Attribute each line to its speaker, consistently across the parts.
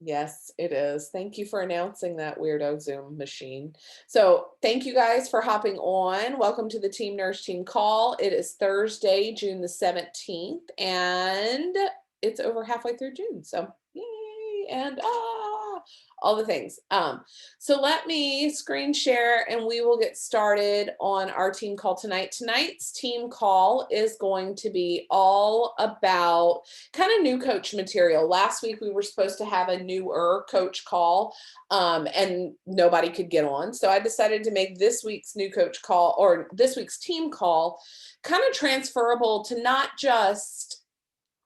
Speaker 1: Yes, it is. Thank you for announcing that weirdo Zoom machine. So, thank you guys for hopping on. Welcome to the Team Nurse Team Call. It is Thursday, June the 17th, and it's over halfway through June. So, yay, and all the things. So let me screen share and we will get started on our team call tonight. Tonight's team call is going to be all about kind of new coach material. Last week we were supposed to have a newer coach call, and nobody could get on. So I decided to make this week's new coach call or this week's team call kind of transferable to not just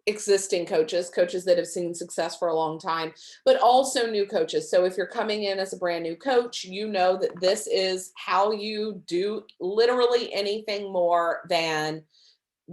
Speaker 1: existing coaches, coaches that have seen success for a long time, but also new coaches. So if you're coming in as a brand new coach, you know that this is how you do literally anything more than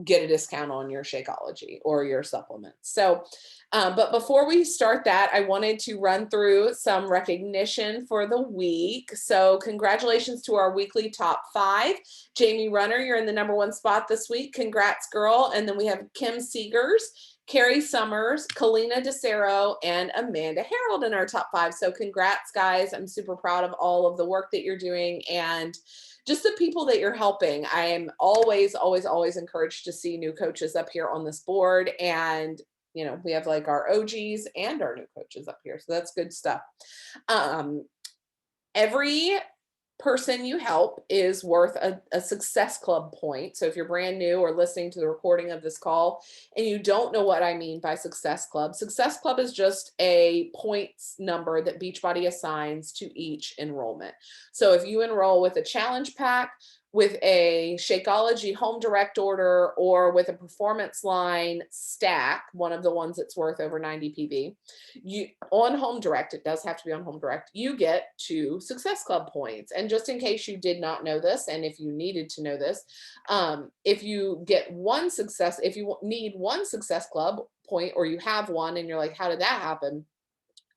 Speaker 1: get a discount on your Shakeology or your supplements. So, but before we start that, I wanted to run through some recognition for the week. So, congratulations to our weekly top 5. Jamie Runner, you're in the #1 spot this week. Congrats, girl. And then we have Kim Seegers, Carrie Summers, Kalina DeCero, and Amanda Harold in our top 5. So, congrats, guys. I'm super proud of all of the work that you're doing and just the people that you're helping. I am always, always, always encouraged to see new coaches up here on this board. And, we have like our OGs and our new coaches up here. So that's good stuff. Um, every person you help is worth a success club point. So if you're brand new or listening to the recording of this call and you don't know what I mean by success club is just a points number that Beachbody assigns to each enrollment. So if you enroll with a challenge pack, with a Shakeology home direct order, or with a performance line stack, one of the ones that's worth over 90 PV, you on home direct, it does have to be on home direct, you get 2 success club points. And just in case you did not know this, and if you needed to know this, if you need one success club point, or you have one and you're like, how did that happen?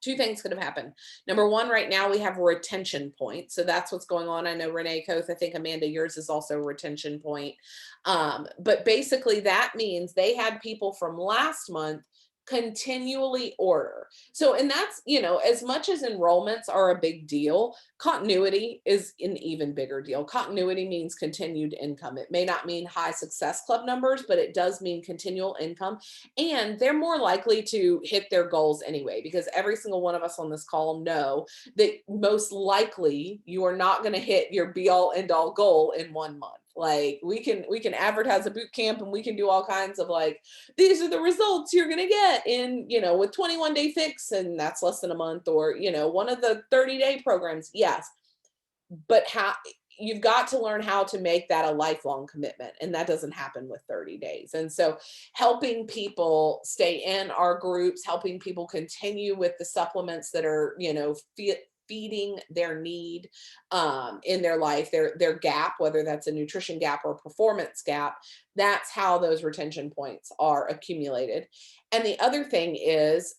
Speaker 1: 2 things could have happened. Number 1, right now we have a retention point. So that's what's going on. I know Renee Koth, I think Amanda, yours is also a retention point. But basically that means they had people from last month continually order. So, and that's, as much as enrollments are a big deal, continuity is an even bigger deal. Continuity means continued income. It may not mean high success club numbers, but it does mean continual income. And they're more likely to hit their goals anyway, because every single one of us on this call know that most likely you are not going to hit your be all end all goal in 1 month. Like we can advertise a boot camp and we can do all kinds of like, these are the results you're going to get in, with 21-day fix, and that's less than a month, or, one of the 30-day programs. Yes. But how you've got to learn how to make that a lifelong commitment, and that doesn't happen with 30 days. And so helping people stay in our groups, helping people continue with the supplements that are, feeding their need in their life, their gap, whether that's a nutrition gap or a performance gap, that's how those retention points are accumulated. And the other thing is,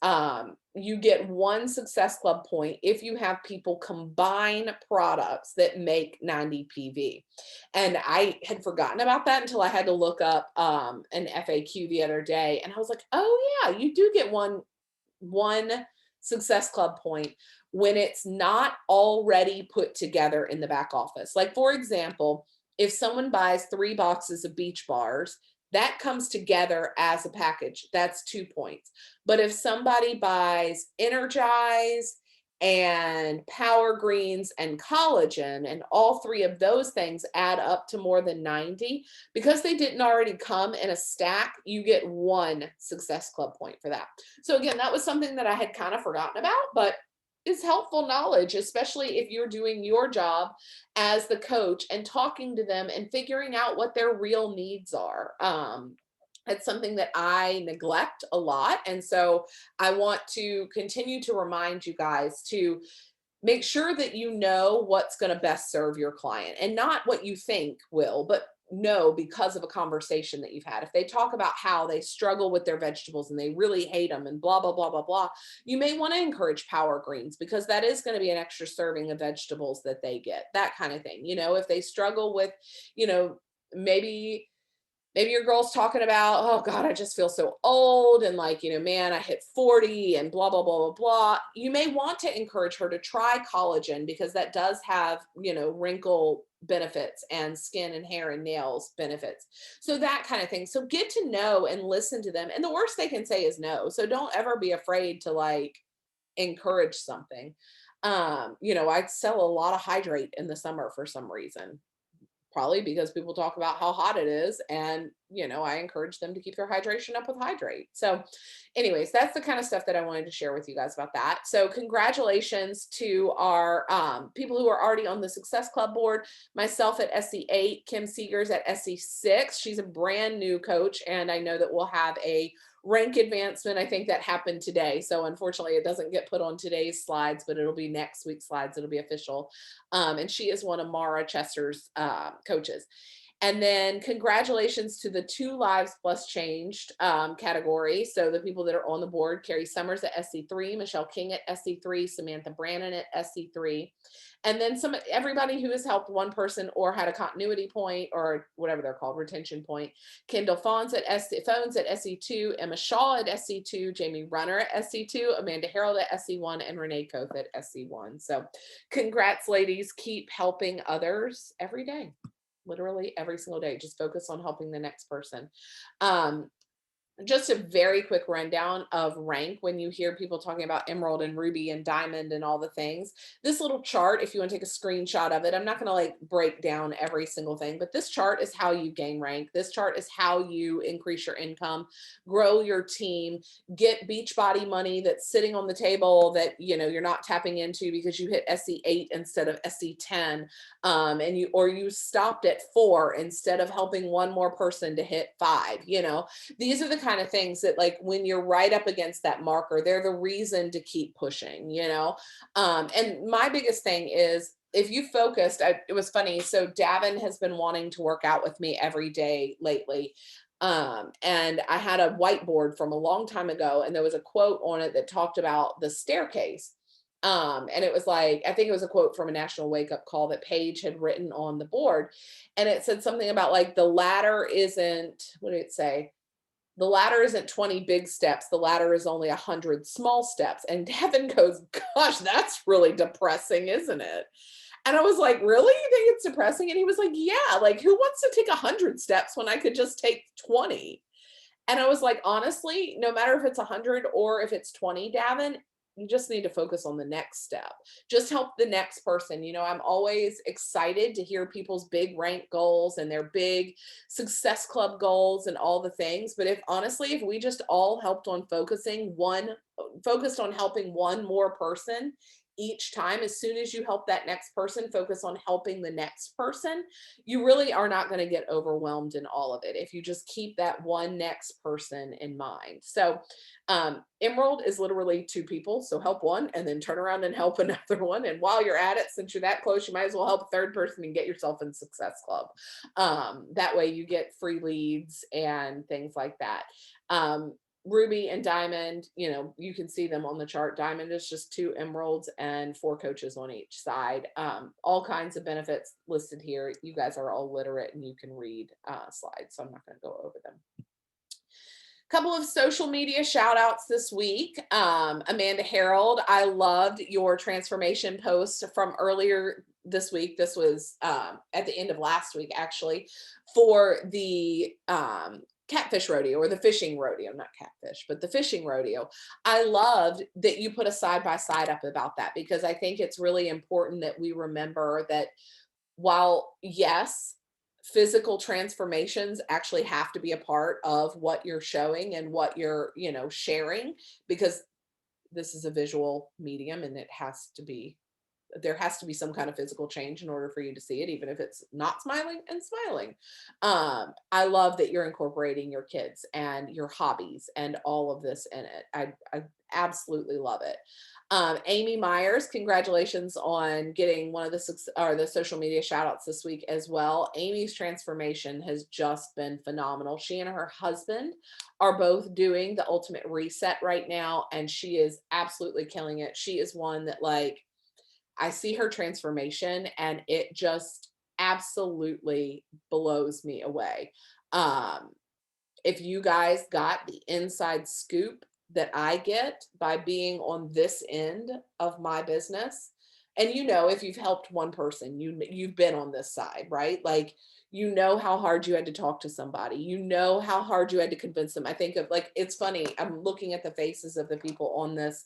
Speaker 1: you get 1 success club point if you have people combine products that make 90 PV. And I had forgotten about that until I had to look up an FAQ the other day. And I was like, oh yeah, you do get one success club point when it's not already put together in the back office. Like, for example, if someone buys 3 boxes of Beach Bars, that comes together as a package. That's 2 points. But if somebody buys Energize and Power Greens and collagen, and all 3 of those things add up to more than 90, because they didn't already come in a stack, you get 1 success club point for that. So again, that was something that I had kind of forgotten about, but it's helpful knowledge, especially if you're doing your job as the coach and talking to them and figuring out what their real needs are. It's something that I neglect a lot. And so I want to continue to remind you guys to make sure that you know what's going to best serve your client, and not what you think will, but know because of a conversation that you've had. If they talk about how they struggle with their vegetables and they really hate them and blah, blah, blah, blah, blah, you may want to encourage Power Greens, because that is going to be an extra serving of vegetables that they get, that kind of thing. If they struggle with, maybe maybe your girl's talking about, oh God, I just feel so old. And like, man, I hit 40 and blah, blah, blah, blah, blah. You may want to encourage her to try collagen because that does have, wrinkle benefits and skin and hair and nails benefits. So that kind of thing. So get to know and listen to them. And the worst they can say is no. So don't ever be afraid to like encourage something. I sell a lot of hydrate in the summer for some reason, probably because people talk about how hot it is, and I encourage them to keep their hydration up with hydrate. So anyways, that's the kind of stuff that I wanted to share with you guys about that. So congratulations to our people who are already on the Success Club board. Myself at SC8, Kim Seegers at SC6. She's a brand new coach, and I know that we'll have a rank advancement. I think that happened today. So unfortunately it doesn't get put on today's slides, but it'll be next week's slides. It'll be official. And she is one of Mara Chester's coaches. And then congratulations to the 2 Lives Plus Changed category. So the people that are on the board: Carrie Summers at SC3, Michelle King at SC3, Samantha Brannon at SC3. And then everybody who has helped one person or had a continuity point or whatever they're called, retention point: Kendall Phones at SC2, Emma Shaw at SC2, Jamie Runner at SC2, Amanda Harold at SC1, and Renee Koth at SC1. So congrats, ladies. Keep helping others every day. Literally every single day. Just focus on helping the next person. Just a very quick rundown of rank when you hear people talking about Emerald and Ruby and Diamond and all the things. This little chart, if you want to take a screenshot of it, I'm not going to like break down every single thing, but this chart is how you gain rank. This chart is how you increase your income, grow your team, get Beachbody money that's sitting on the table that you're not tapping into because you hit SC8 instead of SC10, and you stopped at 4 instead of helping one more person to hit 5. These are the kind of things that, like, when you're right up against that marker, they're the reason to keep pushing. And my biggest thing is, if you focused, it was funny. So Davin has been wanting to work out with me every day lately. And I had a whiteboard from a long time ago, and there was a quote on it that talked about the staircase. And it was like, I think it was a quote from a National Wake Up Call that Paige had written on the board. And it said something about like, the ladder isn't, what did it say? The ladder isn't 20 big steps. The ladder is only 100 small steps. And Devin goes, gosh, that's really depressing, isn't it? And I was like, really? You think it's depressing? And he was like, yeah, like, who wants to take 100 steps when I could just take 20? And I was like, honestly, no matter if it's 100 or if it's 20, Davin, you just need to focus on the next step. Just help the next person. I'm always excited to hear people's big rank goals and their big Success Club goals and all the things. But if we just all helped on focused on helping one more person each time, as soon as you help that next person, focus on helping the next person, you really are not going to get overwhelmed in all of it if you just keep that one next person in mind. So Emerald is literally 2 people. So help one and then turn around and help another one. And while you're at it, since you're that close, you might as well help a 3rd person and get yourself in Success Club. That way you get free leads and things like that. Ruby and Diamond, you can see them on the chart. Diamond is just 2 emeralds and 4 coaches on each side. All kinds of benefits listed here. You guys are all literate and you can read slides, so I'm not going to go over them. Couple of social media shout outs this week. Amanda Harold, I loved your transformation post from earlier this week. This was at the end of last week, actually, for the catfish rodeo, or the fishing rodeo, not catfish, but the fishing rodeo. I loved that you put a side-by-side up about that, because I think it's really important that we remember that while, yes, physical transformations actually have to be a part of what you're showing and what you're, sharing, because this is a visual medium and there has to be some kind of physical change in order for you to see it, even if it's not smiling and smiling. I love that you're incorporating your kids and your hobbies and all of this in it. I absolutely love it. Amy Myers, congratulations on getting one of the social media shout outs this week as well. Amy's transformation has just been phenomenal. She and her husband are both doing the Ultimate Reset right now, and she is absolutely killing it. She is one that, like, I see her transformation and it just absolutely blows me away. If you guys got the inside scoop that I get by being on this end of my business, and if you've helped one person, you've been on this side, right? Like, how hard you had to talk to somebody, how hard you had to convince them. I think of, like, it's funny, I'm looking at the faces of the people on this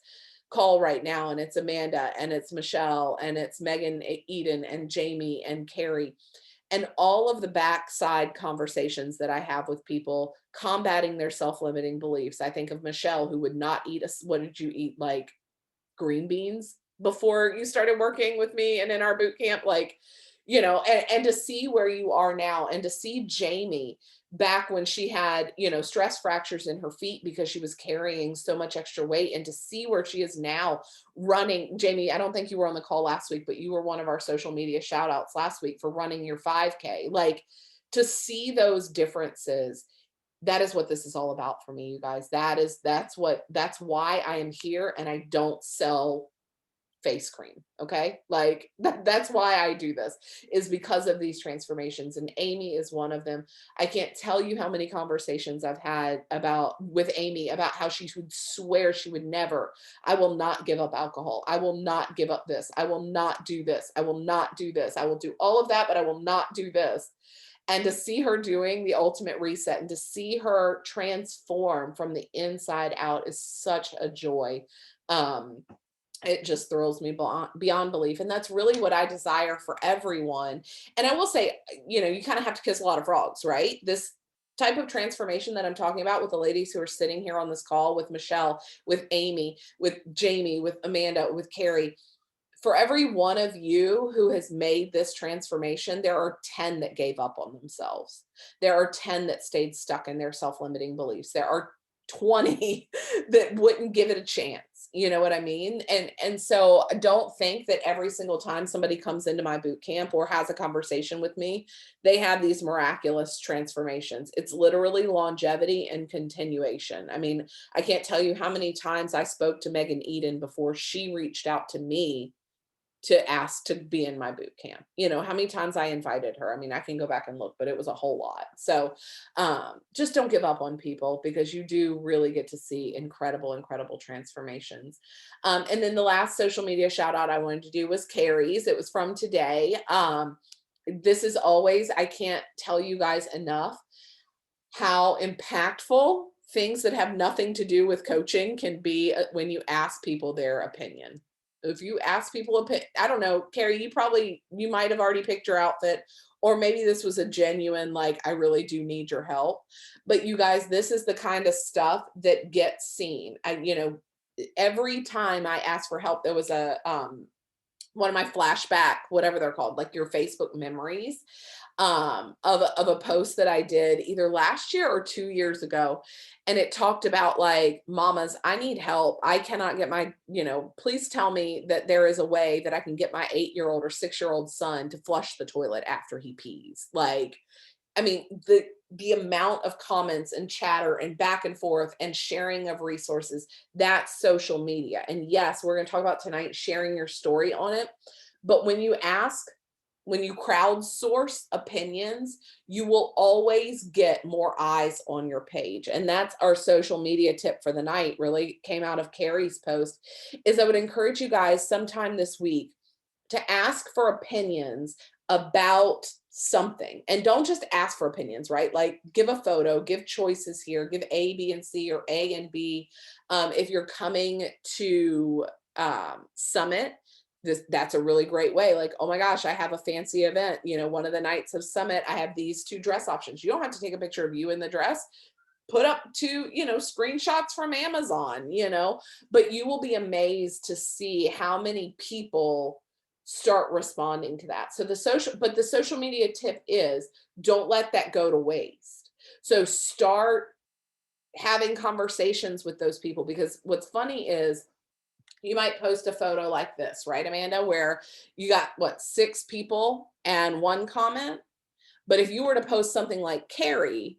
Speaker 1: call right now, and it's Amanda, and it's Michelle, and it's Megan, Eden, and Jamie, and Carrie, and all of the backside conversations that I have with people combating their self-limiting beliefs. I think of Michelle, who would not eat what did you eat? Like green beans before you started working with me and in our boot camp, like, and to see where you are now, and to see Jamie back when she had, stress fractures in her feet because she was carrying so much extra weight, and to see where she is now running. Jamie, I don't think you were on the call last week, but you were one of our social media shout outs last week for running your 5K. Like, to see those differences, that is what this is all about for me, you guys. That's why I am here, and I don't sell face cream. Okay. Like, that's why I do this, is because of these transformations. And Amy is one of them. I can't tell you how many conversations I've had with Amy about how she would swear she would never, I will not give up alcohol. I will not give up this. I will not do this. I will not do this. I will do all of that, but I will not do this. And to see her doing the ultimate reset, and to see her transform from the inside out, is such a joy. It just thrills me beyond belief. And that's really what I desire for everyone. And I will say, you kind of have to kiss a lot of frogs, right? This type of transformation that I'm talking about with the ladies who are sitting here on this call, with Michelle, with Amy, with Jamie, with Amanda, with Carrie, for every one of you who has made this transformation, there are 10 that gave up on themselves. There are 10 that stayed stuck in their self-limiting beliefs. There are 20 that wouldn't give it a chance. You know what I mean? And so don't think that every single time somebody comes into my boot camp or has a conversation with me, they have these miraculous transformations. It's literally longevity and continuation. I mean, I can't tell you how many times I spoke to Megan Eden before she reached out to me to ask to be in my boot camp. How many times I invited her. I mean, I can go back and look, but it was a whole lot. So just don't give up on people, because you do really get to see incredible, incredible transformations. And then the last social media shout out I wanted to do was Carrie's. It was from today. This is always, I can't tell you guys enough how impactful things that have nothing to do with coaching can be when you ask people their opinion. If you ask people, I don't know, Carrie, you might have already picked your outfit, or maybe this was a genuine, like, I really do need your help. But you guys, this is the kind of stuff that gets seen. Every time I asked for help, there was one of my flashback, whatever they're called, like your Facebook memories, of a post that I did either last year or 2 years ago. And it talked about, like, mamas, I need help. I cannot get please tell me that there is a way that I can get my 8-year-old or 6-year-old son to flush the toilet after he pees. Like, I mean, the amount of comments and chatter and back and forth and sharing of resources, that's social media. And yes, we're going to talk about tonight sharing your story on it. But when you crowdsource opinions, you will always get more eyes on your page. And that's our social media tip for the night, really came out of Carrie's post, is I would encourage you guys sometime this week to ask for opinions about something. And don't just ask for opinions, right? Like, give a photo, give choices here, give A, B, and C, or A and B. If you're coming to Summit, that's a really great way. Like, oh my gosh, I have a fancy event, one of the nights of Summit, I have these 2 dress options. You don't have to take a picture of you in the dress. Put up 2, screenshots from Amazon, but you will be amazed to see how many people start responding to that. So the social media tip is, don't let that go to waste. So start having conversations with those people, because what's funny is you might post a photo like this, right, Amanda, where you got 6 people and 1 comment. But if you were to post something like Carrie,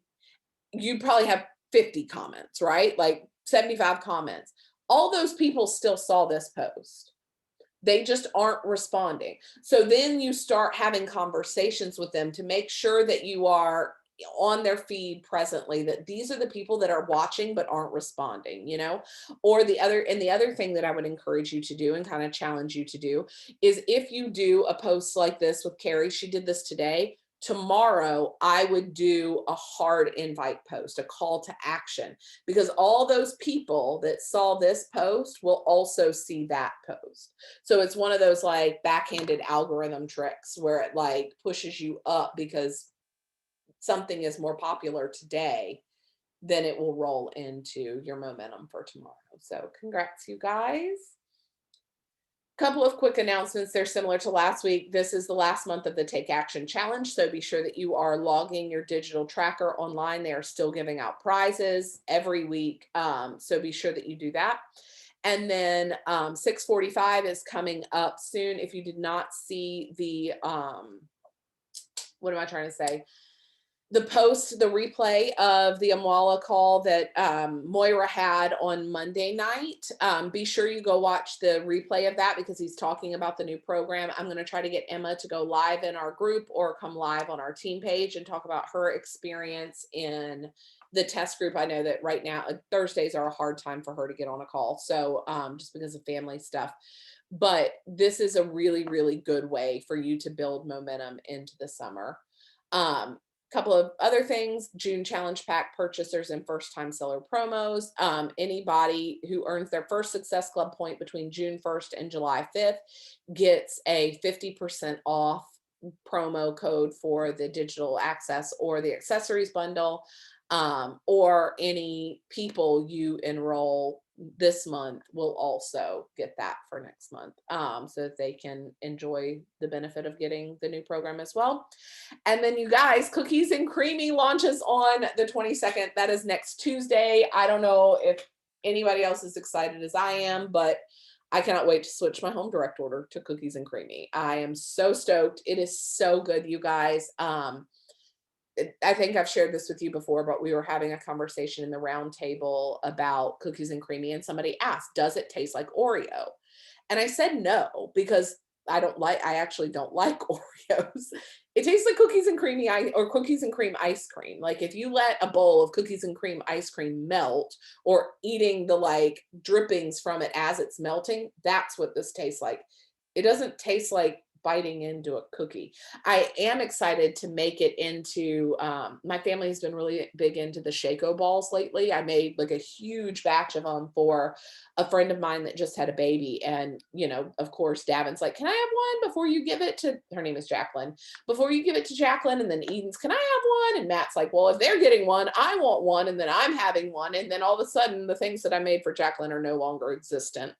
Speaker 1: you'd probably have 50 comments, right? Like 75 comments. All those people still saw this post. They just aren't responding. So then you start having conversations with them to make sure that you are on their feed presently that these are the people that are watching but aren't responding, or the other thing that I would encourage you to do and kind of challenge you to do is, if you do a post like this with Carrie, she did this today, tomorrow I would do a hard invite post, a call to action, because all those people that saw this post will also see that post. So it's one of those like backhanded algorithm tricks where it like pushes you up because something is more popular today, then it will roll into your momentum for tomorrow. So congrats, you guys. Couple of quick announcements. They're similar to last week. This is the last month of the Take Action Challenge, so be sure that you are logging your digital tracker online. They are still giving out prizes every week, so be sure that you do that. And then 6:45 is coming up soon. If you did not see the, what am I trying to say? The replay of the Amwala call that Moira had on Monday night. Be sure you go watch the replay of that because he's talking about the new program. I'm going to try to get Emma to go live in our group or come live on our team page and talk about her experience in the test group. I know that right now, Thursdays are a hard time for her to get on a call. So just because of family stuff. But this is a really, really good way for you to build momentum into the summer. Couple of other things: June challenge pack purchasers and first time seller promos. Anybody who earns their first Success Club point between June 1st and July 5th gets a 50% off promo code for the digital access or the accessories bundle, or any people you enroll this month will also get that for next month, so that they can enjoy the benefit of getting the new program as well. And then, you guys, Cookies and Creamy launches on the 22nd. That is next Tuesday. I don't know if anybody else is excited as I am, but I cannot wait to switch my home direct order to Cookies and Creamy. I am so stoked. It is so good, you guys. I think I've shared this with you before, but we were having a conversation in the round table about Cookies and Creamy, and somebody asked, does it taste like Oreo? And I said no, because I actually don't like Oreos. It tastes like cookies and creamy or cookies and cream ice cream. Like if you let a bowl of cookies and cream ice cream melt, or eating the like drippings from it as it's melting, that's what this tastes like. It doesn't taste like biting into a cookie. I am excited to make it into, my family has been really big into the Shaco balls lately. I made like a huge batch of them for a friend of mine that just had a baby. And, of course, Davin's like, can I have one before you give it to, her name is Jacqueline, before you give it to Jacqueline? And then Eden's, can I have one? And Matt's like, well, if they're getting one, I want one. And then I'm having one. And then all of a sudden the things that I made for Jacqueline are no longer existent.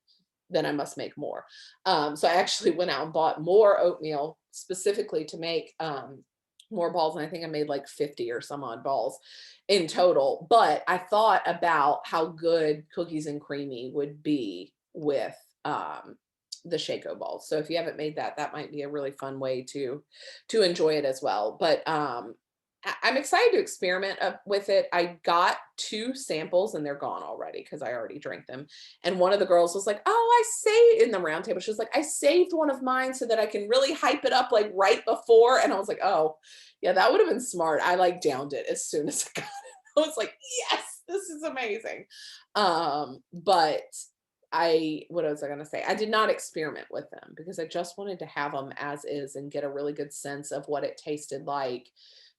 Speaker 1: Then I must make more. So I actually went out and bought more oatmeal specifically to make more balls. And I think I made like 50 or some odd balls in total. But I thought about how good Cookies and Creamy would be with the Shaco balls. So if you haven't made that, that might be a really fun way to enjoy it as well. But I'm excited to experiment with it. I got 2 samples and they're gone already because I already drank them. And one of the girls was like, oh, in the round table, she was like, I saved one of mine so that I can really hype it up like right before. And I was like, oh yeah, that would have been smart. I like downed it as soon as I got it. I was like, yes, this is amazing. But what was I going to say? I did not experiment with them because I just wanted to have them as is and get a really good sense of what it tasted like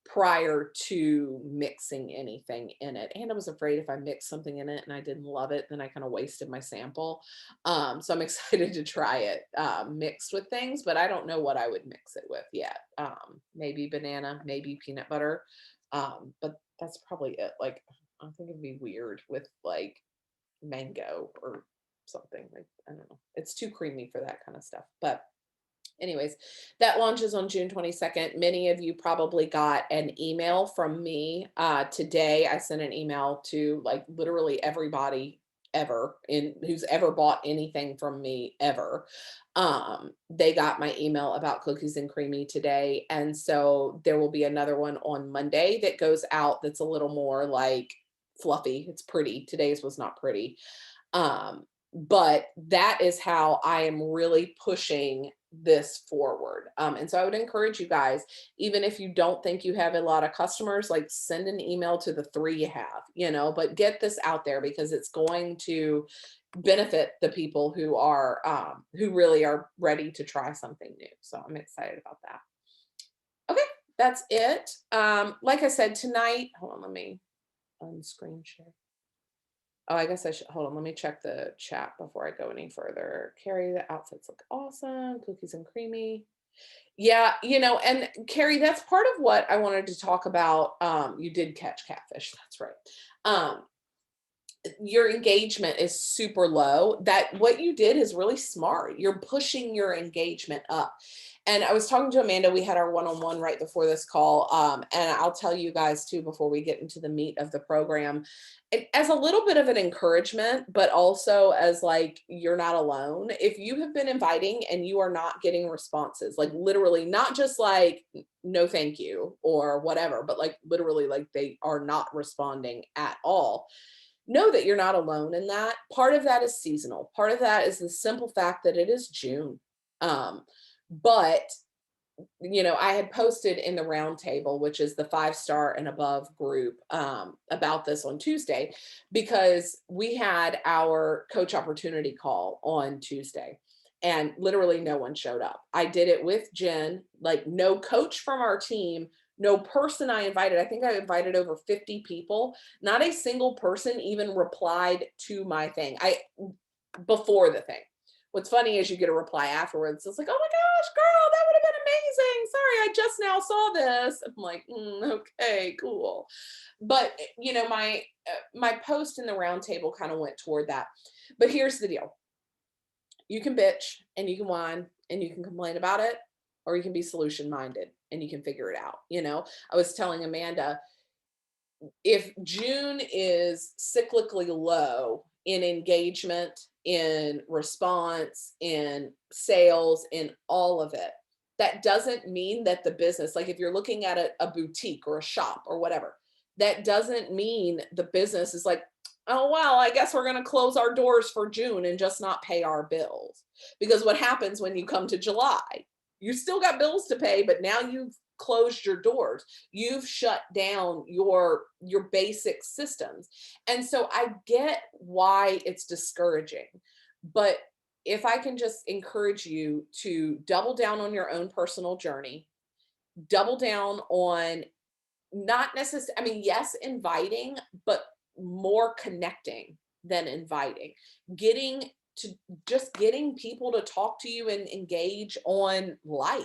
Speaker 1: prior to mixing anything in it. And I was afraid if I mixed something in it and I didn't love it, then I kind of wasted my sample. So I'm excited to try it mixed with things, but I don't know what I would mix it with yet. Maybe banana, maybe peanut butter. But that's probably it. Like, I think it'd be weird with like mango or something. Like, I don't know. It's too creamy for that kind of stuff. But anyways, that launches on June 22nd. Many of you probably got an email from me today. I sent an email to like literally everybody ever who's ever bought anything from me ever. They got my email about Cookies and Creamy today. And so there will be another one on Monday that goes out that's a little more like fluffy. It's pretty. Today's was not pretty. But that is how I am really pushing this forward. And so I would encourage you guys, even if you don't think you have a lot of customers, like send an email to the 3 you have, but get this out there because it's going to benefit the people who really are ready to try something new. So I'm excited about that. Okay, that's it. Like I said, tonight, hold on, let me unscreen share. Oh, I guess I should hold on. Let me check the chat before I go any further. Carrie, the outfits look awesome. Cookies and creamy. Yeah, and Carrie, that's part of what I wanted to talk about. You did catch catfish. That's right. Um, your engagement is super low. That what you did is really smart. You're pushing your engagement up. And I was talking to Amanda, we had our one-on-one right before this call. And I'll tell you guys too, before we get into the meat of the program, as a little bit of an encouragement, but also as like, you're not alone. If you have been inviting and you are not getting responses, like literally not just like, no, thank you or whatever, but like literally like they are not responding at all, know that you're not alone in that. Part of that is seasonal. Part of that is the simple fact that it is June. But I had posted in the roundtable, which is the 5-star and above group, about this on Tuesday, because we had our coach opportunity call on Tuesday and literally no one showed up. I did it with Jen, like no coach from our team, no person I invited. I think I invited over 50 people. Not a single person even replied to my thing. Before the thing. What's funny is you get a reply afterwards. It's like, oh my gosh, girl, that would have been amazing. Sorry, I just now saw this. I'm like, okay, cool. But my post in the roundtable kind of went toward that. But here's the deal: you can bitch and you can whine and you can complain about it, or you can be solution minded and you can figure it out. I was telling Amanda, if June is cyclically low in engagement, in response, in sales, in all of it, that doesn't mean that the business, like if you're looking at a boutique or a shop or whatever, that doesn't mean the business is like, oh, well, I guess we're going to close our doors for June and just not pay our bills. Because what happens when you come to July? You still got bills to pay, but now you've closed your doors. You've shut down your basic systems. And so I get why it's discouraging. But if I can just encourage you to double down on your own personal journey, double down on not necessarily, I mean, yes, inviting, but more connecting than inviting. Getting people to talk to you and engage on life,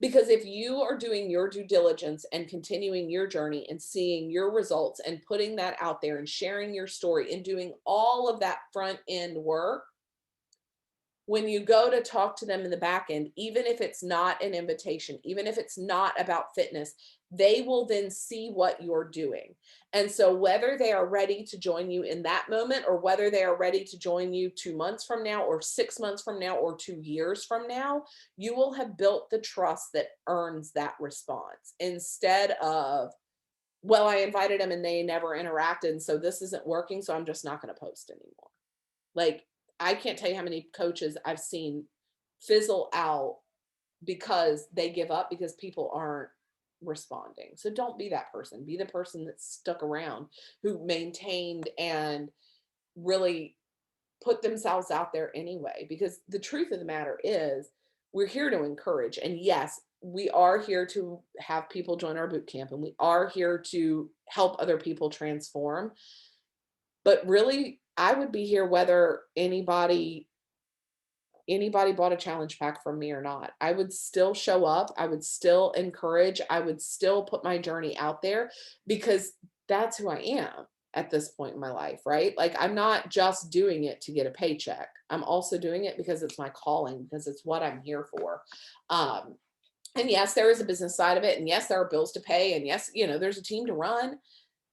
Speaker 1: because if you are doing your due diligence and continuing your journey and seeing your results and putting that out there and sharing your story and doing all of that front end work, when you go to talk to them in the back end, even if it's not an invitation, even if it's not about fitness, they will then see what you're doing. And so whether they are ready to join you in that moment, or whether they are ready to join you 2 months from now or 6 months from now or 2 years from now, you will have built the trust that earns that response, instead of, well, I invited them and they never interacted, so this isn't working, so I'm just not going to post anymore. Like, I can't tell you how many coaches I've seen fizzle out because they give up because people aren't responding. So don't be that person. Be the person that stuck around, who maintained and really put themselves out there anyway. Because the truth of the matter is, we're here to encourage. And yes, we are here to have people join our boot camp, and we are here to help other people transform. But really, I would be here whether anybody bought a challenge pack from me or not. I would still show up. I would still encourage. I would still put my journey out there, because that's who I am at this point in my life, right? Like, I'm not just doing it to get a paycheck. I'm also doing it because it's my calling, because it's what I'm here for. And yes, there is a business side of it. And yes, there are bills to pay. And yes, there's a team to run,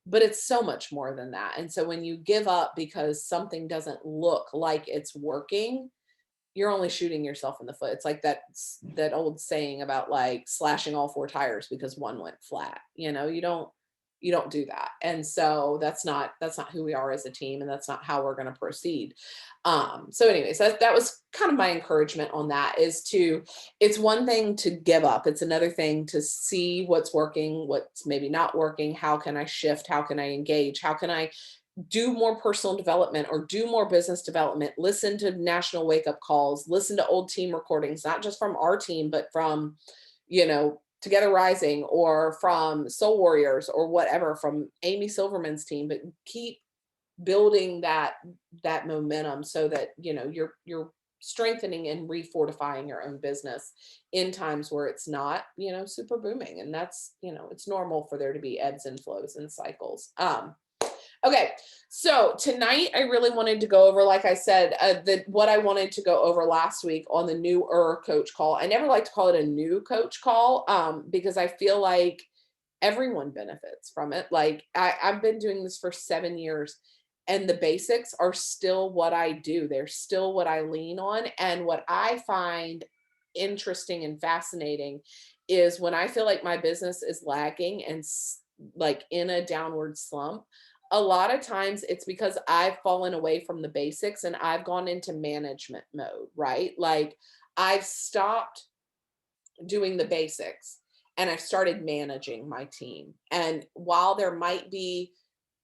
Speaker 1: but it's so much more than that. And so when you give up because something doesn't look like it's working, you're only shooting yourself in the foot. It's like that old saying about like slashing all 4 tires because one went flat. You don't You don't do that. And so that's not who we are as a team, and that's not how we're going to proceed. So anyways, that was kind of my encouragement on that, is to, it's one thing to give up. It's another thing to see what's working, what's maybe not working. How can I shift? How can I engage? How can I do more personal development or do more business development? Listen to national wake up calls, listen to old team recordings, not just from our team, but from, Together Rising or from Soul Warriors or whatever, from Amy Silverman's team, but keep building that momentum so that, you're strengthening and refortifying your own business in times where it's not, super booming. And that's, it's normal for there to be ebbs and flows and cycles. Okay, so tonight I really wanted to go over, like I said, what I wanted to go over last week on the newer coach call. I never like to call it a new coach call, because I feel like everyone benefits from it. Like I've been doing this for 7 years, and the basics are still what I do. They're still what I lean on. And what I find interesting and fascinating is when I feel like my business is lagging and like in a downward slump, a lot of times it's because I've fallen away from the basics and I've gone into management mode, right? Like I've stopped doing the basics and I've started managing my team. And while there might be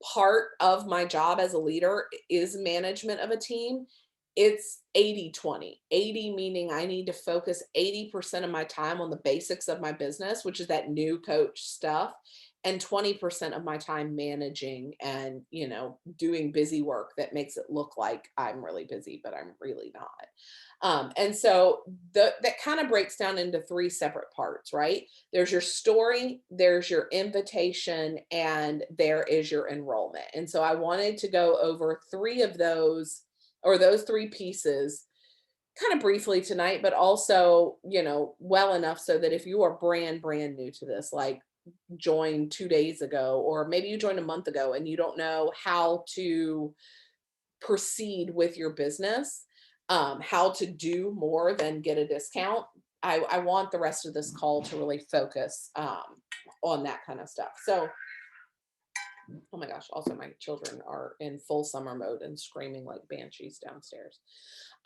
Speaker 1: part of my job as a leader is management of a team, it's 80/20. 80 meaning I need to focus 80% of my time on the basics of my business, which is that new coach stuff, and 20% of my time managing and, doing busy work that makes it look like I'm really busy, but I'm really not. And so that kind of breaks down into three separate parts, right? There's your story, there's your invitation, and there is your enrollment. And so I wanted to go over three of those, or those three pieces, kind of briefly tonight, but also, well enough so that if you are brand new to this, like joined 2 days ago, or maybe you joined a month ago and you don't know how to proceed with your business, how to do more than get a discount. I want the rest of this call to really focus on that kind of stuff. So, oh my gosh, also my children are in full summer mode and screaming like banshees downstairs.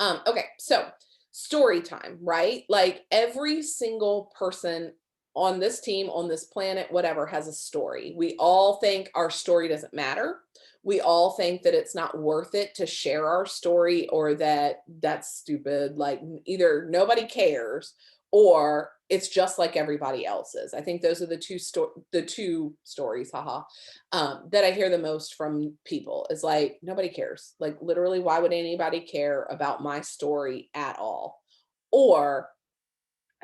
Speaker 1: Okay, so story time, right? Like every single person on this team, on this planet, whatever, has a story. We all think our story doesn't matter. We all think that it's not worth it to share our story, or that that's stupid. Like either nobody cares or it's just like everybody else's. I think those are the two stories, haha, that I hear the most from people, is like, nobody cares. Like literally, why would anybody care about my story at all? Or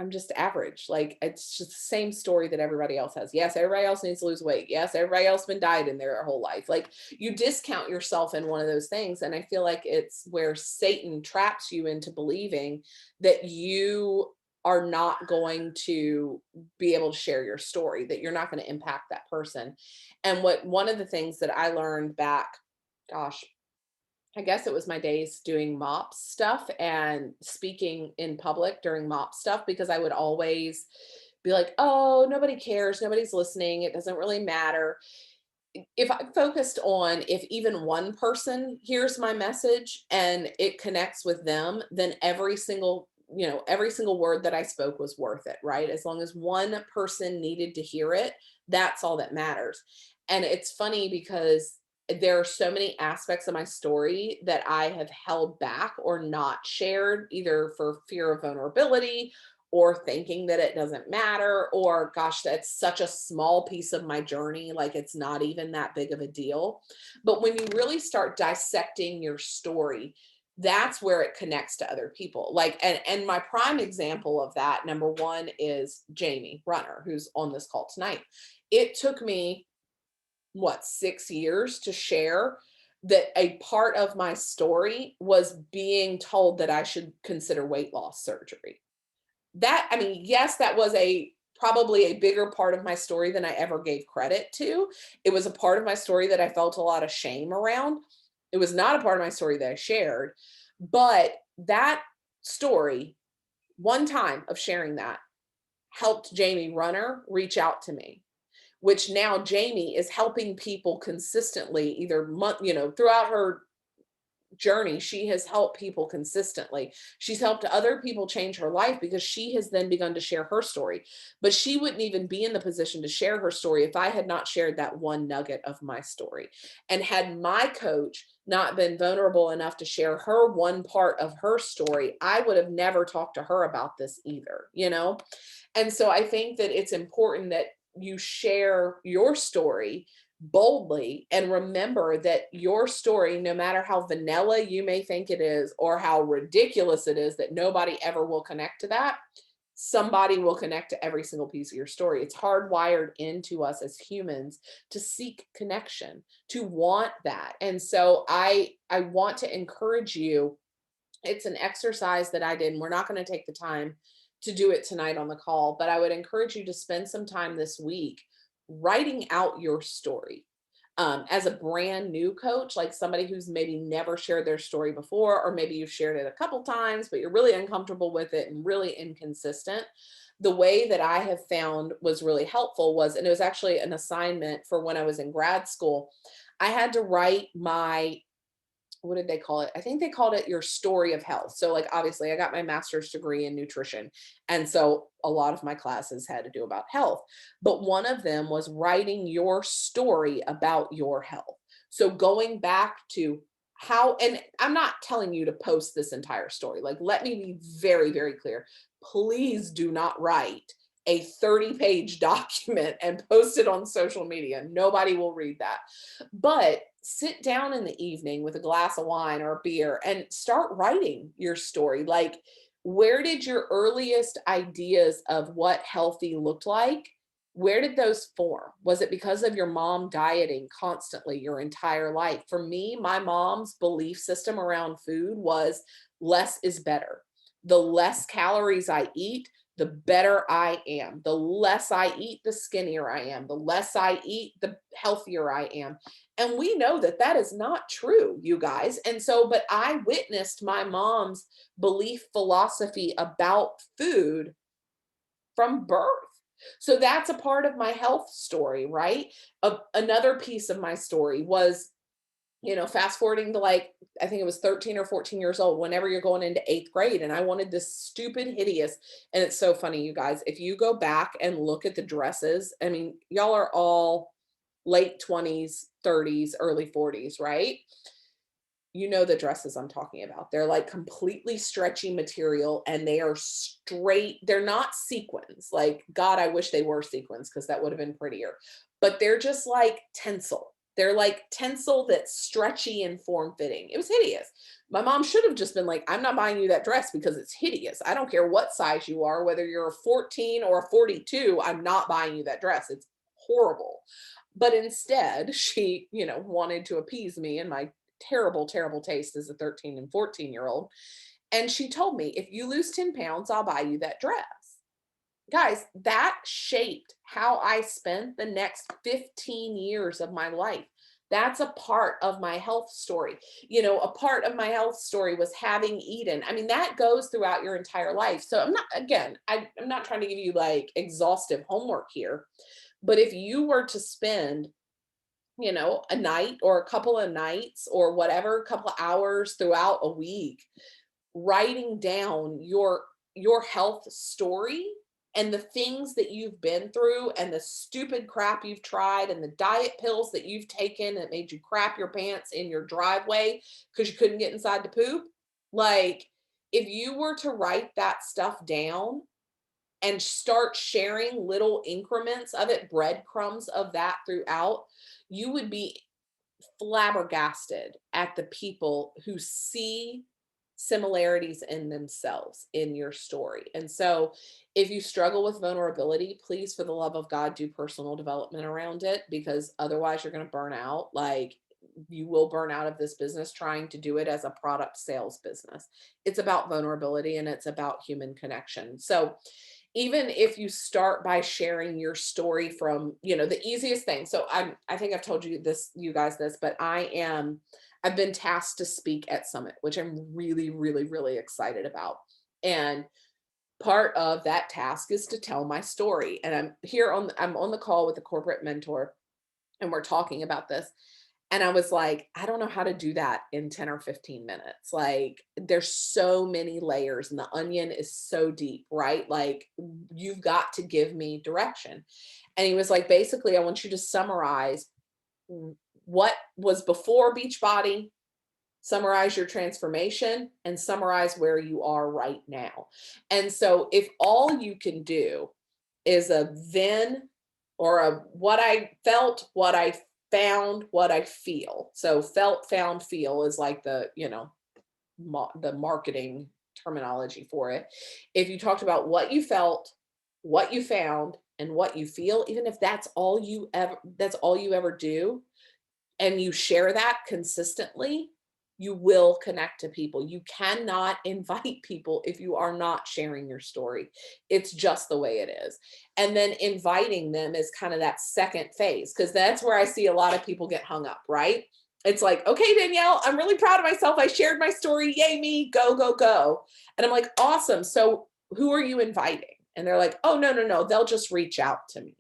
Speaker 1: I'm just average. Like it's just the same story that everybody else has. Yes, everybody else needs to lose weight. Yes, everybody else been died in their whole life. Like you discount yourself in one of those things. And I feel like it's where Satan traps you into believing that you are not going to be able to share your story, that you're not going to impact that person. And one of the things that I learned back, gosh, I guess it was my days doing MOP stuff and speaking in public during MOP stuff, because I would always be like, oh, nobody cares. Nobody's listening. It doesn't really matter. If I focused on if even one person hears my message and it connects with them, then every single word that I spoke was worth it, right? As long as one person needed to hear it, that's all that matters. And it's funny because there are so many aspects of my story that I have held back or not shared, either for fear of vulnerability or thinking that it doesn't matter, or gosh, that's such a small piece of my journey, like it's not even that big of a deal. But when you really start dissecting your story, that's where it connects to other people. Like, and my prime example of that, number one, is Jamie Runner, who's on this call tonight. It took me 6 years to share that a part of my story was being told that I should consider weight loss surgery. That, I mean, yes, that was probably a bigger part of my story than I ever gave credit to. It was a part of my story that I felt a lot of shame around. It was not a part of my story that I shared, but that story, one time of sharing that, helped Jamie Runner reach out to me. which now Jamie is helping people consistently either month, throughout her journey, she has helped people consistently. She's helped other people change her life because she has then begun to share her story. But she wouldn't even be in the position to share her story if I had not shared that one nugget of my story. And had my coach not been vulnerable enough to share her one part of her story, I would have never talked to her about this either. And so I think that it's important that you share your story boldly and remember that your story, no matter how vanilla you may think it is or how ridiculous it is that nobody ever will connect to that, somebody will connect to every single piece of your story. It's hardwired into us as humans to seek connection, to want that. And so I want to encourage you. It's an exercise that I did, and we're not going to take the time to do it tonight on the call, but I would encourage you to spend some time this week writing out your story. As a brand new coach, like somebody who's maybe never shared their story before, or maybe you've shared it a couple times, but you're really uncomfortable with it and really inconsistent. The way that I have found was really helpful was, and it was actually an assignment for when I was in grad school, I had to write my, what did they call it? I think they called it your story of health. So like obviously I got my master's degree in nutrition. And so a lot of my classes had to do about health. But one of them was writing your story about your health. So going back to how, and I'm not telling you to post this entire story. Like, let me be very, very clear. Please do not write a 30-page document and post it on social media. Nobody will read that. But sit down in the evening with a glass of wine or a beer and start writing your story. Like, where did your earliest ideas of what healthy looked like? Where did those form? Was it because of your mom dieting constantly your entire life? For me, my mom's belief system around food was less is better. The less calories I eat, the better I am. The less I eat, the skinnier I am. The less I eat, the healthier I am. And we know that that is not true, you guys. And so, but I witnessed my mom's belief philosophy about food from birth. So that's a part of my health story, right? Another piece of my story was, fast forwarding to like, I think it was 13 or 14 years old, whenever you're going into eighth grade. And I wanted this stupid, hideous, and it's so funny, you guys, if you go back and look at the dresses, I mean, y'all are all late 20s, 30s, early 40s, right? You know the dresses I'm talking about. They're like completely stretchy material and they are straight. They're not sequins. Like, God, I wish they were sequins because that would have been prettier. But they're just like tinsel. They're like tinsel that's stretchy and form fitting. It was hideous. My mom should have just been like, I'm not buying you that dress because it's hideous. I don't care what size you are, whether you're a 14 or a 42, I'm not buying you that dress. It's horrible. But instead, she, wanted to appease me and my terrible, terrible taste as a 13 and 14-year-old. And she told me, if you lose 10 pounds, I'll buy you that dress. Guys, that shaped how I spent the next 15 years of my life. That's a part of my health story. A part of my health story was having eaten. I mean, that goes throughout your entire life. So I'm not trying to give you like exhaustive homework here, but if you were to spend a night or a couple of nights or whatever, a couple of hours throughout a week, writing down your health story and the things that you've been through and the stupid crap you've tried and the diet pills that you've taken that made you crap your pants in your driveway because you couldn't get inside to poop. Like, if you were to write that stuff down and start sharing little increments of it, breadcrumbs of that throughout, you would be flabbergasted at the people who see similarities in themselves in your story. And so, if you struggle with vulnerability, please, for the love of God, do personal development around it, because otherwise you're going to burn out. Like, you will burn out of this business trying to do it as a product sales business. It's about vulnerability and it's about human connection. So, even if you start by sharing your story from, the easiest thing. So I think I've told you guys this, but I've been tasked to speak at Summit, which I'm really, really, really excited about. And part of that task is to tell my story. And I'm on the call with a corporate mentor, and we're talking about this. And I was like, I don't know how to do that in 10 or 15 minutes. Like, there's so many layers and the onion is so deep, right? Like, you've got to give me direction. And he was like, basically, I want you to summarize what was before Beachbody, summarize your transformation, and summarize where you are right now. And so if all you can do is a then, or a what I felt, what I found, what I feel. So felt, found, feel is like the, the marketing terminology for it. If you talked about what you felt, what you found, and what you feel, even if that's all you ever do, and you share that consistently, you will connect to people. You cannot invite people if you are not sharing your story. It's just the way it is. And then inviting them is kind of that second phase, because that's where I see a lot of people get hung up, right? It's like, okay, Danielle, I'm really proud of myself. I shared my story. Yay, me, go, go, go. And I'm like, awesome. So who are you inviting? And they're like, oh, no, no, no. They'll just reach out to me.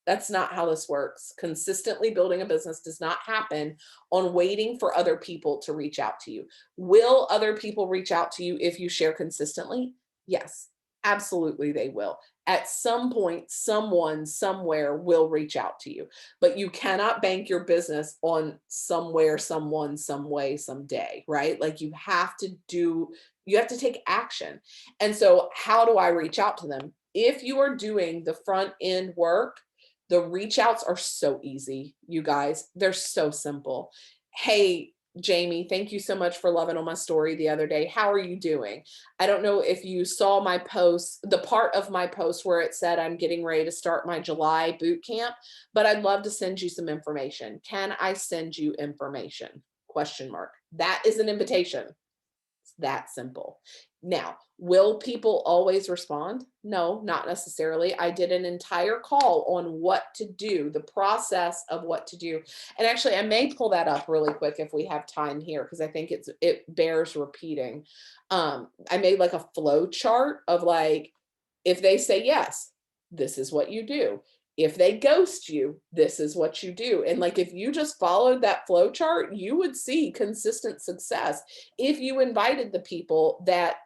Speaker 1: That's not how this works. Consistently building a business does not happen on waiting for other people to reach out to you. Will other people reach out to you if you share consistently? Yes, absolutely they will. At some point, someone somewhere will reach out to you, but you cannot bank your business on somewhere, someone, some way, someday, right? Like, you have to take action. And so how do I reach out to them? If you are doing the front end work, the reach outs are so easy, you guys. They're so simple. Hey, Jamie, thank you so much for loving on my story the other day. How are you doing? I don't know if you saw my post, the part of my post where it said I'm getting ready to start my July boot camp, but I'd love to send you some information. Can I send you information? Question mark. That is an invitation. It's that simple. Now, will people always respond? No, not necessarily. I did an entire call on what to do, the process of what to do. And actually, I may pull that up really quick if we have time here, because I think it bears repeating. I made like a flow chart of, like, if they say yes, this is what you do. If they ghost you, this is what you do. And like, if you just followed that flow chart, you would see consistent success if you invited the people that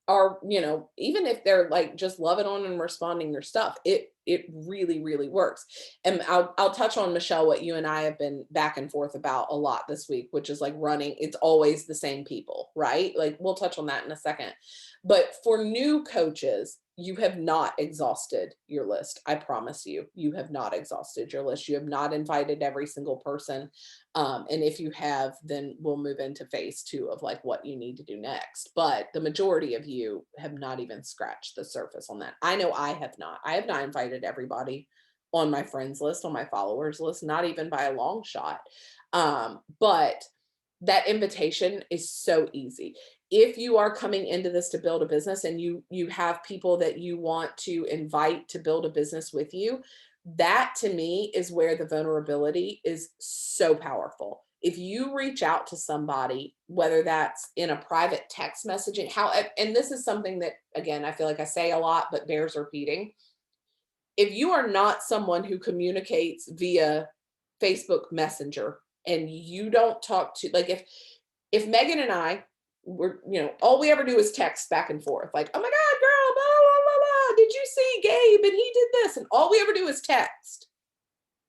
Speaker 1: are, even if they're like just loving on and responding your stuff, it really, really works. And I'll touch on, Michelle, what you and I have been back and forth about a lot this week, which is like running. It's always the same people, right? Like, we'll touch on that in a second. But for new coaches, you have not exhausted your list. I promise you, you have not exhausted your list. You have not invited every single person. And if you have, then we'll move into phase 2 of like what you need to do next. But the majority of you have not even scratched the surface on that. I know I have not. I have not invited everybody on my friends list, on my followers list, not even by a long shot. But that invitation is so easy. If you are coming into this to build a business, and you have people that you want to invite to build a business with you, that to me is where the vulnerability is so powerful. If you reach out to somebody, whether that's in a private text messaging, and this is something that, again, I feel like I say a lot, but bears repeating. If you are not someone who communicates via Facebook Messenger, and you don't talk to, like, if Megan and I were, all we ever do is text back and forth, like, oh my God, girl, blah, blah, blah, blah. Did you see Gabe? And he did this. And all we ever do is text.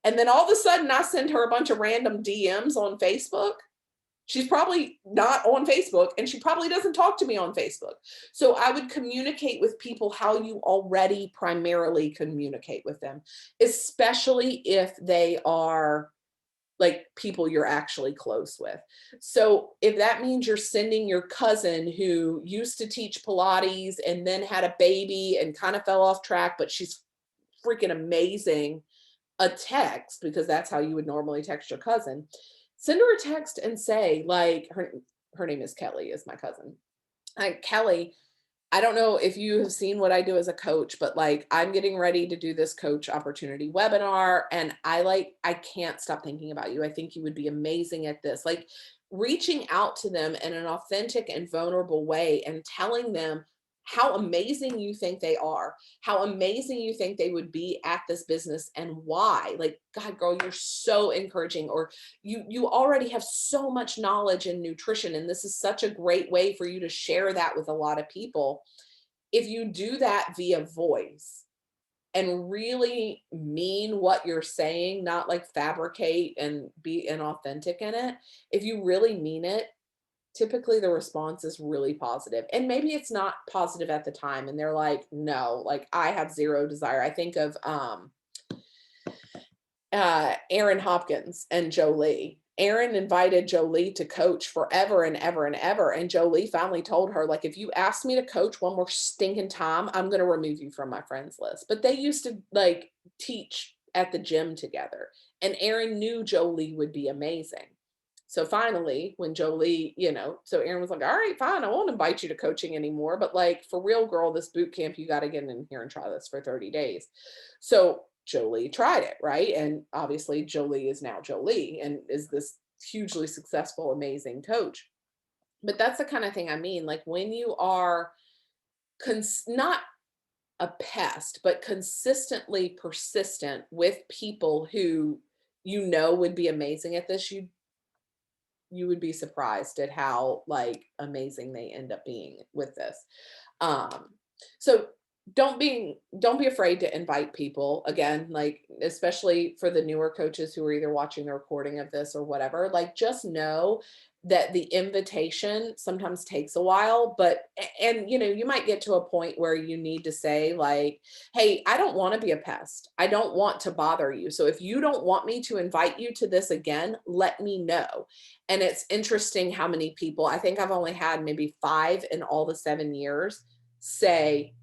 Speaker 1: And then all of a sudden I send her a bunch of random DMs on Facebook. She's probably not on Facebook, and she probably doesn't talk to me on Facebook. So I would communicate with people how you already primarily communicate with them, especially if they are like people you're actually close with. So if that means you're sending your cousin who used to teach Pilates and then had a baby and kind of fell off track, but she's freaking amazing, a text, because that's how you would normally text your cousin, send her a text and say, like, her name is Kelly, is my cousin. Like, Kelly, I don't know if you have seen what I do as a coach, but like, I'm getting ready to do this coach opportunity webinar, and I can't stop thinking about you. I think you would be amazing at this. Like, reaching out to them in an authentic and vulnerable way and telling them how amazing you think they are, how amazing you think they would be at this business and why. Like, God, girl, you're so encouraging, or you already have so much knowledge in nutrition, and this is such a great way for you to share that with a lot of people. If you do that via voice and really mean what you're saying, not like fabricate and be inauthentic in it, if you really mean it, typically the response is really positive. And maybe it's not positive at the time and they're like, no, like I have zero desire. I think of Aaron Hopkins and Jolie. Aaron invited Jolie to coach forever and ever and ever. And Jolie finally told her, like, if you ask me to coach one more stinking time, I'm going to remove you from my friends list. But they used to like teach at the gym together. And Aaron knew Jolie would be amazing. So finally, when Jolie, so Aaron was like, all right, fine, I won't invite you to coaching anymore. But like, for real, girl, this boot camp, you got to get in here and try this for 30 days. So Jolie tried it, right? And obviously Jolie is now Jolie and is this hugely successful, amazing coach. But that's the kind of thing I mean. Like when you are not a pest, but consistently persistent with people who would be amazing at this, you would be surprised at how like amazing they end up being with this. Um, so don't be afraid to invite people again, like especially for the newer coaches who are either watching the recording of this or whatever, like just know that the invitation sometimes takes a while, but and you might get to a point where you need to say like, hey, I don't want to be a pest. I don't want to bother you. So if you don't want me to invite you to this again, let me know. And it's interesting how many people, I think I've only had maybe 5 in all the 7 years say,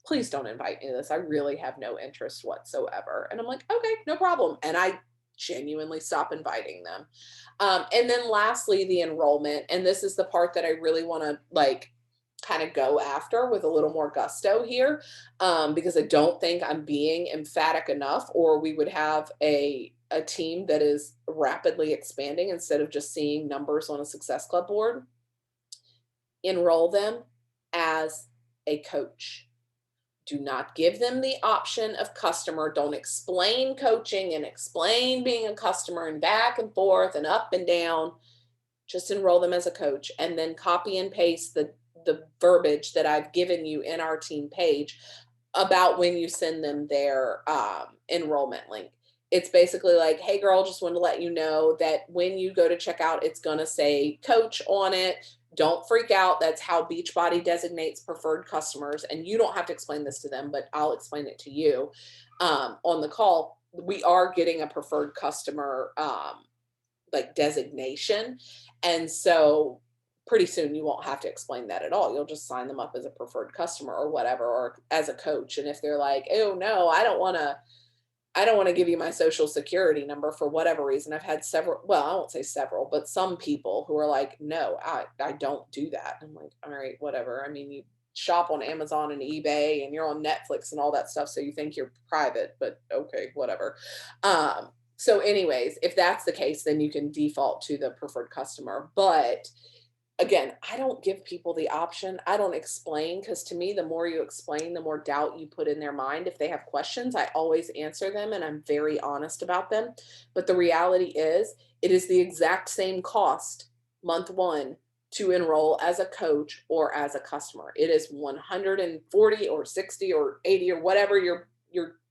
Speaker 1: please don't invite me to this. I really have no interest whatsoever. And I'm like, okay, no problem. And I genuinely stop inviting them. And then lastly, the enrollment. And this is the part that I really want to like kind of go after with a little more gusto here, because I don't think I'm being emphatic enough, or we would have a team that is rapidly expanding instead of just seeing numbers on a Success Club board. Enroll them as a coach. Do not give them the option of customer. Don't explain coaching and explain being a customer and back and forth and up and down. Just enroll them as a coach and then copy and paste the verbiage that I've given you in our team page about when you send them their enrollment link. It's basically like, hey girl, just want to let you know that when you go to check out, it's going to say coach on it. Don't freak out. That's how Beachbody designates preferred customers. And you don't have to explain this to them, but I'll explain it to you on the call. We are getting a preferred customer like designation. And so pretty soon you won't have to explain that at all. You'll just sign them up as a preferred customer or whatever, or as a coach. And if they're like, oh no, I don't want to give you my social security number for whatever reason. I've had several, well, I won't say several, but some people who are like, no, I don't do that. I'm like, all right, whatever. I mean, you shop on Amazon and eBay and you're on Netflix and all that stuff. So you think you're private, but okay, whatever. So anyways, if that's the case, then you can default to the preferred customer. But again, I don't give people the option. I don't explain, because to me, the more you explain, the more doubt you put in their mind. If they have questions, I always answer them and I'm very honest about them. But the reality is, it is the exact same cost month 1 to enroll as a coach or as a customer. It is 140 or 60 or 80 or whatever your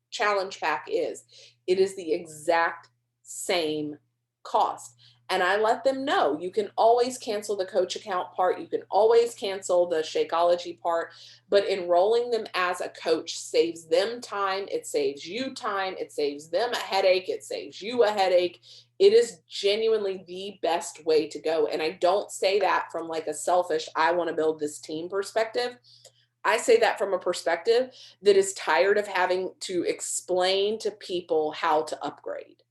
Speaker 1: challenge pack is. It is the exact same cost. And I let them know you can always cancel the coach account part. You can always cancel the Shakeology part, but enrolling them as a coach saves them time. It saves you time. It saves them a headache. It saves you a headache. It is genuinely the best way to go. And I don't say that from like a selfish, I want to build this team perspective. I say that from a perspective that is tired of having to explain to people how to upgrade,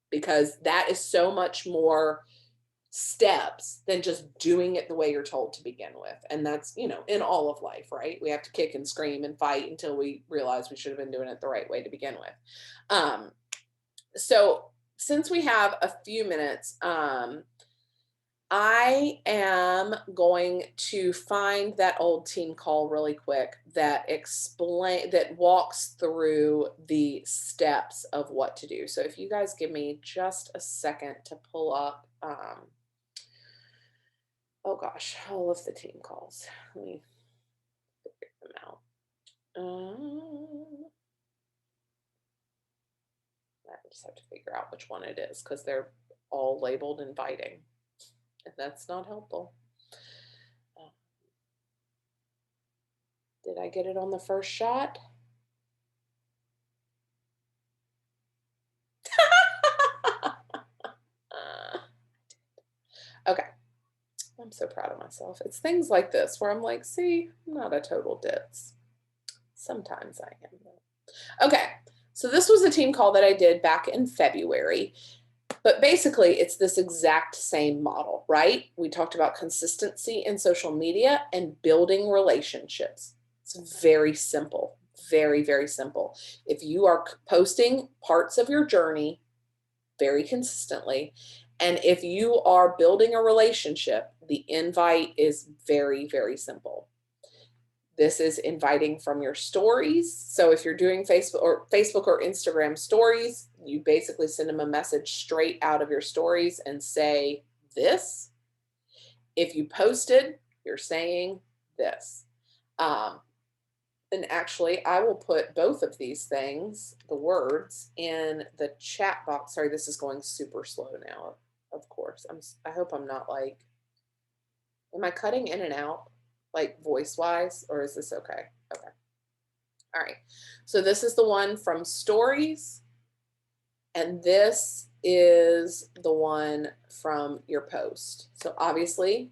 Speaker 1: because that is so much more steps than just doing it the way you're told to begin with. And that's, in all of life, right? We have to kick and scream and fight until we realize we should have been doing it the right way to begin with. So since we have a few minutes, I am going to find that old team call really quick that walks through the steps of what to do. So if you guys give me just a second to pull up, oh gosh, all of the team calls. Let me figure them out. I just have to figure out which one it is because they're all labeled inviting, and that's not helpful. Did I get it on the first shot? Okay. I'm so proud of myself. It's things like this where I'm like, see, I'm not a total ditz. Sometimes I am, though. Okay. So this was a team call that I did back in February. But basically, it's this exact same model, right? We talked about consistency in social media and building relationships. It's very simple, very, very simple. If you are posting parts of your journey very consistently, and if you are building a relationship, the invite is very, very simple. This is inviting from your stories. So if you're doing Facebook or Instagram stories, you basically send them a message straight out of your stories and say this. If you posted, you're saying this. And actually, I will put both of these things, the words, in the chat box. Sorry, this is going super slow now, of course. I hope I'm not like, am I cutting in and out? Like voice-wise, or is this okay? Okay. All right. So this is the one from stories, and this is the one from your post. So obviously,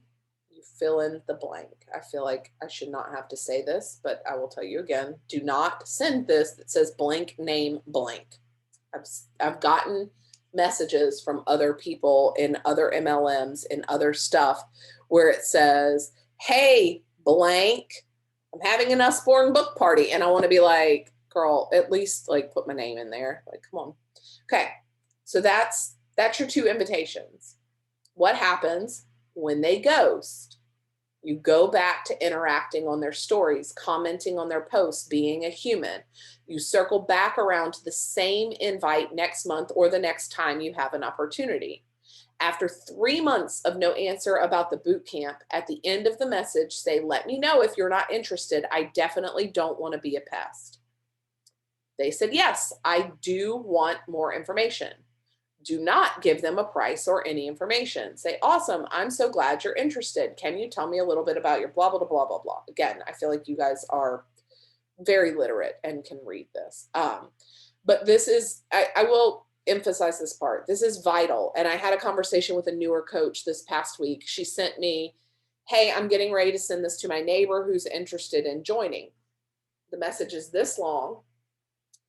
Speaker 1: you fill in the blank. I feel like I should not have to say this, but I will tell you again, do not send this that says blank name blank. I've gotten messages from other people in other MLMs and other stuff where it says, hey, blank, I'm having an Usborne book party. And I want to be like, girl, at least like put my name in there. Like, come on. Okay. So that's your two invitations. What happens when they ghost? You go back to interacting on their stories, commenting on their posts, being a human. You circle back around to the same invite next month or the next time you have an opportunity. After 3 months of no answer about the boot camp, at the end of the message, say, let me know if you're not interested. I definitely don't want to be a pest. They said, yes, I do want more information. Do not give them a price or any information. Say, awesome, I'm so glad you're interested. Can you tell me a little bit about your blah, blah, blah, blah, blah. Again, I feel like you guys are very literate and can read this. But this is, I will emphasize this part. This is vital. And I had a conversation with a newer coach this past week. She sent me, hey, I'm getting ready to send this to my neighbor who's interested in joining. The message is this long.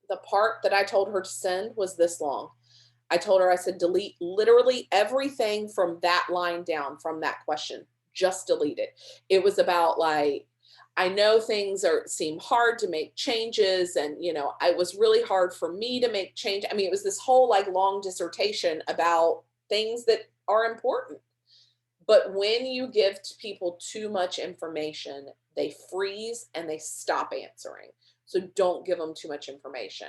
Speaker 1: The part that I told her to send was this long. I told her, I said, delete literally everything from that line down from that question. Just delete it. It was about like, I know things seem hard to make changes. And, it was really hard for me to make change. I mean, it was this whole like long dissertation about things that are important. But when you give people too much information, they freeze and they stop answering. So don't give them too much information.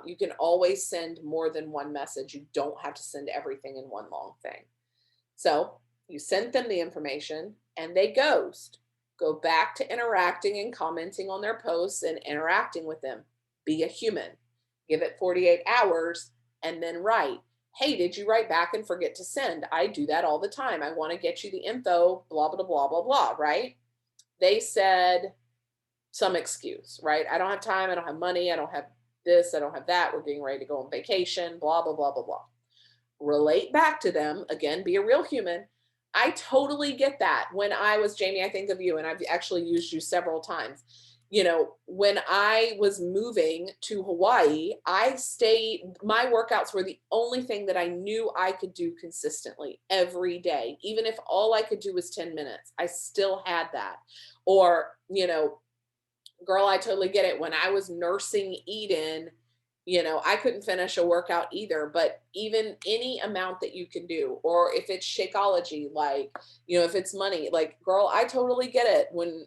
Speaker 1: You can always send more than one message. You don't have to send everything in one long thing. So you sent them the information and they ghost. Go back to interacting and commenting on their posts and interacting with them. Be a human. Give it 48 hours and then write. Hey, did you write back and forget to send? I do that all the time. I want to get you the info, blah, blah, blah, blah, blah, right? They said some excuse, right? I don't have time. I don't have money. I don't have this. I don't have that. We're getting ready to go on vacation, blah, blah, blah, blah, blah. Relate back to them. Again, be a real human. I totally get that. When I was, Jamie, I think of you, and I've actually used you several times. When I was moving to Hawaii, my workouts were the only thing that I knew I could do consistently every day. Even if all I could do was 10 minutes, I still had that. Or, girl, I totally get it. When I was nursing Eden, I couldn't finish a workout either, but even any amount that you can do, or if it's Shakeology, like, if it's money, like, girl, I totally get it. When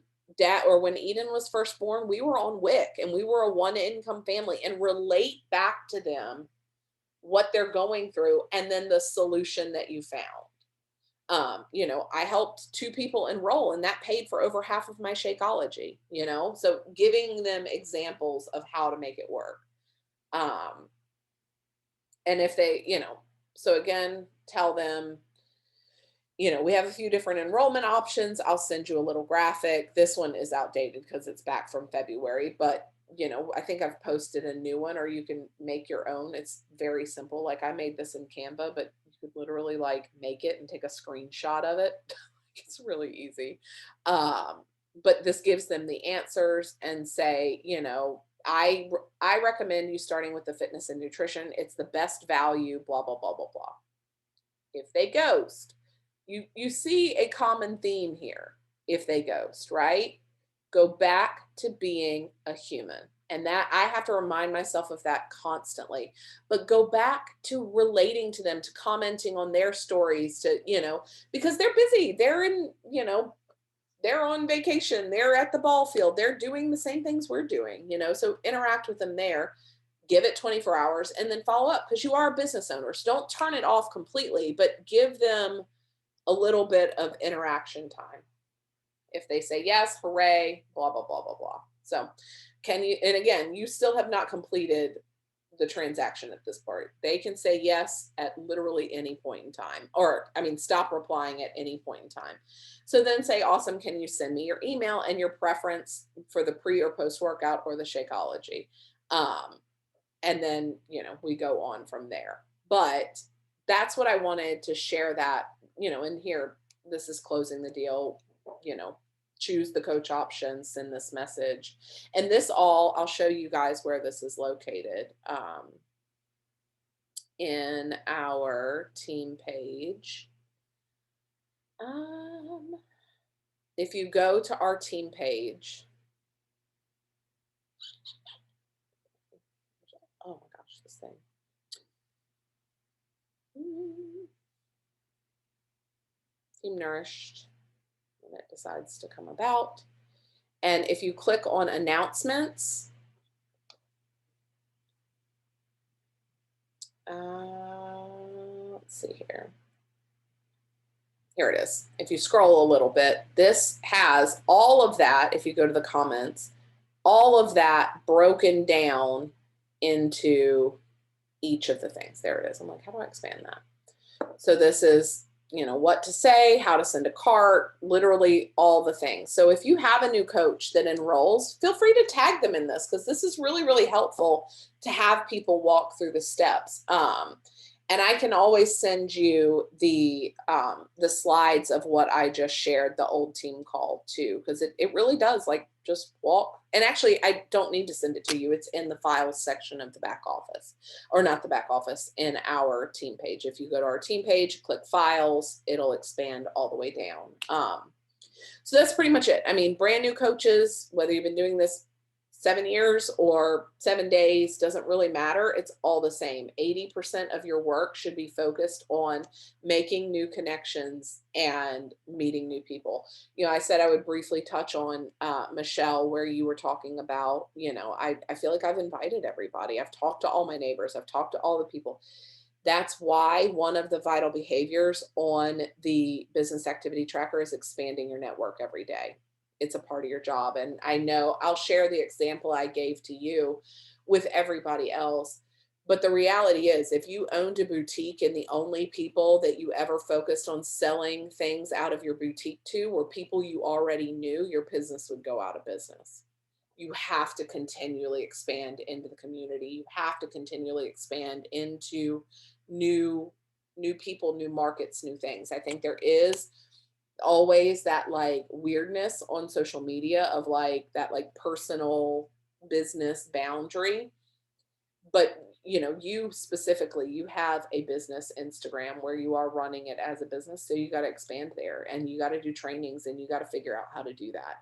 Speaker 1: Eden was first born, we were on WIC and we were a one income family, and relate back to them what they're going through and then the solution that you found. I helped two people enroll and that paid for over half of my Shakeology, so giving them examples of how to make it work. Um, and if they, so again, tell them, we have a few different enrollment options. I'll send you a little graphic. This one is outdated because it's back from February, but I think I've posted a new one, or you can make your own. It's very simple. Like, I made this in Canva, but you could literally like make it and take a screenshot of it. It's really easy. But this gives them the answers and say, I recommend you starting with the fitness and nutrition. It's the best value, blah, blah, blah, blah, blah. If they ghost, you see a common theme here. If they ghost, right? Go back to being a human. And that I have to remind myself of that constantly. But go back to relating to them, to commenting on their stories, because they're busy. They're they're on vacation, they're at the ball field, they're doing the same things we're doing, so interact with them there, give it 24 hours and then follow up, because you are a business owner. So don't turn it off completely, but give them a little bit of interaction time. If they say yes, hooray, blah, blah, blah, blah, blah. So and again, you still have not completed the transaction at this point. They can say yes at literally any point in time, or stop replying at any point in time. So then say, awesome, can you send me your email and your preference for the pre or post workout or the Shakeology? And then, we go on from there. But that's what I wanted to share, that, and here, this is closing the deal, choose the coach option, send this message. And this I'll show you guys where this is located in our team page. If you go to our team page, oh my gosh, this thing. Team Nourished, and it decides to come about. And if you click on announcements, let's see here. Here it is. If you scroll a little bit, this has all of that. If you go to the comments, all of that broken down into each of the things. There it is. I'm like, how do I expand that? So this is, what to say, how to send a cart, literally all the things. So if you have a new coach that enrolls, feel free to tag them in this, because this is really, really helpful to have people walk through the steps. And I can always send you the slides of what I just shared, the old team call too, because it really does, like, just walk. And actually, I don't need to send it to you. It's in the files section of the back office, or not the back office, in our team page. If you go to our team page, click files, it'll expand all the way down. So that's pretty much it. Brand new coaches, whether you've been doing this 7 years or 7 days, doesn't really matter. It's all the same. 80% of your work should be focused on making new connections and meeting new people. I said I would briefly touch on Michelle, where you were talking about, I feel like I've invited everybody. I've talked to all my neighbors. I've talked to all the people. That's why one of the vital behaviors on the business activity tracker is expanding your network every day. It's a part of your job. And I know I'll share the example I gave to you with everybody else. But the reality is, if you owned a boutique and the only people that you ever focused on selling things out of your boutique to were people you already knew, your business would go out of business. You have to continually expand into the community. You have to continually expand into new people, new markets, new things. I think there is always that like weirdness on social media of like that like personal business boundary. But you specifically, you have a business Instagram where you are running it as a business. So you got to expand there, and you got to do trainings, and you got to figure out how to do that.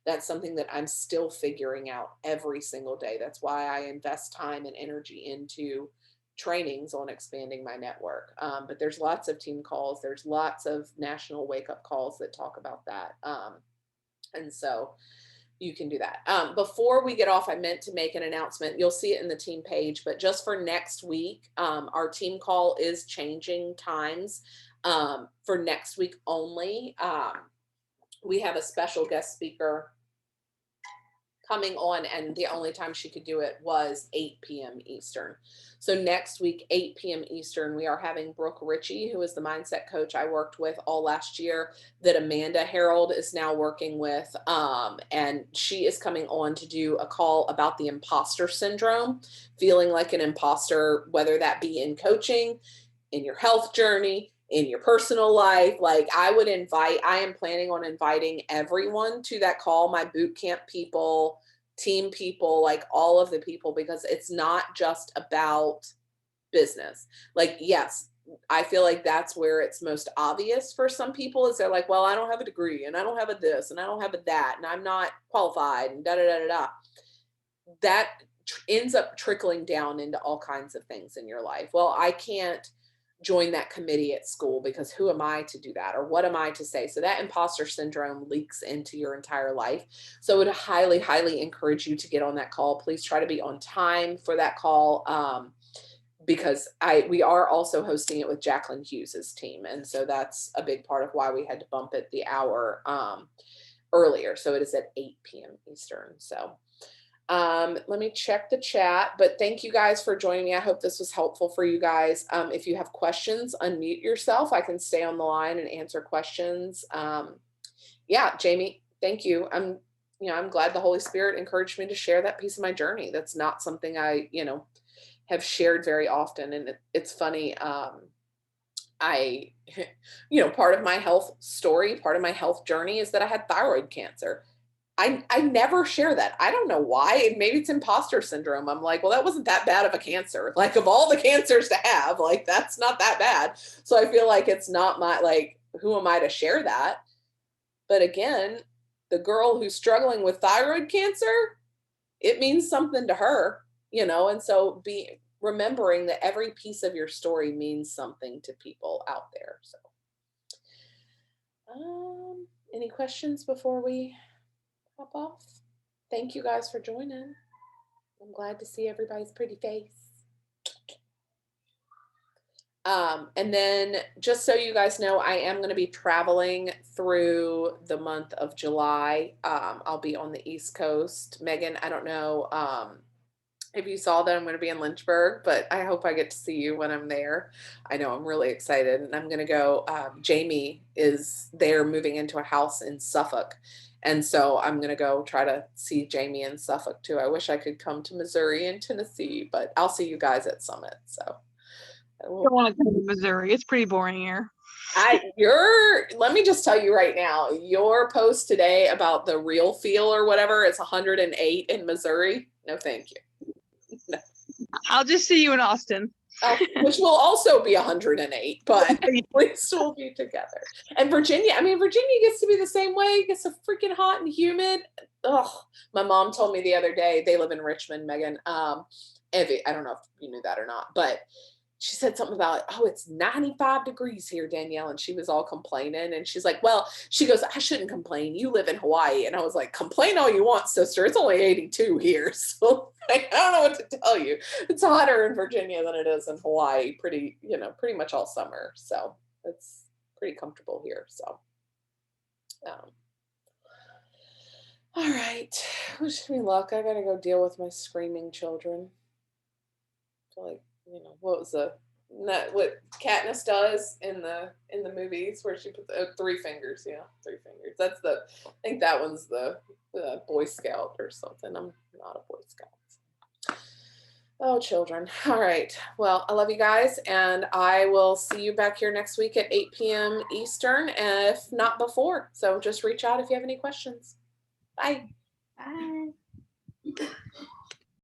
Speaker 1: That's something that I'm still figuring out every single day. That's why I invest time and energy into trainings on expanding my network. But there's lots of team calls. There's lots of national wake up calls that talk about that. And so you can do that. Before we get off, I meant to make an announcement. You'll see it in the team page, but just for next week, our team call is changing times for next week only. We have a special guest speaker coming on, and the only time she could do it was 8 p.m. Eastern. So next week, 8 p.m. Eastern, we are having Brooke Ritchie, who is the mindset coach I worked with all last year that Amanda Harold is now working with. And she is coming on to do a call about the imposter syndrome, feeling like an imposter, whether that be in coaching, in your health journey, in your personal life. Like I am planning on inviting everyone to that call, my boot camp people, team people, like all of the people, because it's not just about business. Like, yes, I feel like that's where it's most obvious for some people is they're like, well, I don't have a degree and I don't have a this and I don't have a that and I'm not qualified and da da da da da. That ends up trickling down into all kinds of things in your life. Well, I can't join that committee at school because who am I to do that? Or what am I to say? So that imposter syndrome leaks into your entire life. So I would highly, highly encourage you to get on that call. Please try to be on time for that call. Because we are also hosting it with Jacqueline Hughes's team. And so that's a big part of why we had to bump it the hour earlier. So it is at 8 p.m. Eastern. So let me check the chat, but thank you guys for joining me. I hope this was helpful for you guys. If you have questions, unmute yourself. I can stay on the line and answer questions. Yeah, Jamie, thank you. I'm glad the Holy Spirit encouraged me to share that piece of my journey. That's not something I, have shared very often. And it's funny. Part of my health story, part of my health journey is that I had thyroid cancer. I never share that. I don't know why. Maybe it's imposter syndrome. I'm like, well, that wasn't that bad of a cancer. Like of all the cancers to have, like that's not that bad. So I feel like it's not who am I to share that? But again, the girl who's struggling with thyroid cancer, it means something to her, and so remembering that every piece of your story means something to people out there. So, any questions before we hop off? Thank you guys for joining. I'm glad to see everybody's pretty face. And then just so you guys know, I am going to be traveling through the month of July. I'll be on the East Coast. Megan, I don't know if you saw that I'm going to be in Lynchburg, but I hope I get to see you when I'm there. I know I'm really excited, and I'm going to go. Jamie is there moving into a house in Suffolk. And so I'm going to go try to see Jamie in Suffolk too. I wish I could come to Missouri and Tennessee, but I'll see you guys at Summit. So
Speaker 2: I don't want to come to Missouri. It's pretty boring here.
Speaker 1: Let me just tell you right now, your post today about the real feel or whatever, it's 108 in Missouri. No, thank you. No.
Speaker 2: I'll just see you in Austin.
Speaker 1: Which will also be 108, but at least we'll be together. And Virginia gets to be the same way. It gets so freaking hot and humid. Oh, my mom told me the other day, they live in Richmond, Megan. Evie, I don't know if you knew that or not, but she said something about, it's 95 degrees here, Danielle. And she was all complaining. And she's like, well, she goes, I shouldn't complain. You live in Hawaii. And I was like, complain all you want, sister. It's only 82 here. So I don't know what to tell you. It's hotter in Virginia than it is in Hawaii, pretty much all summer. So it's pretty comfortable here. So, all right. Wish me luck. I got to go deal with my screaming children. I feel like, what Katniss does in the movies where she puts 3 fingers. Yeah, 3 fingers. That's I think that one's the Boy Scout or something. I'm not a Boy Scout. Oh, children. All right. Well, I love you guys, and I will see you back here next week at 8 p.m. Eastern, if not before. So just reach out if you have any questions. Bye.
Speaker 2: Bye.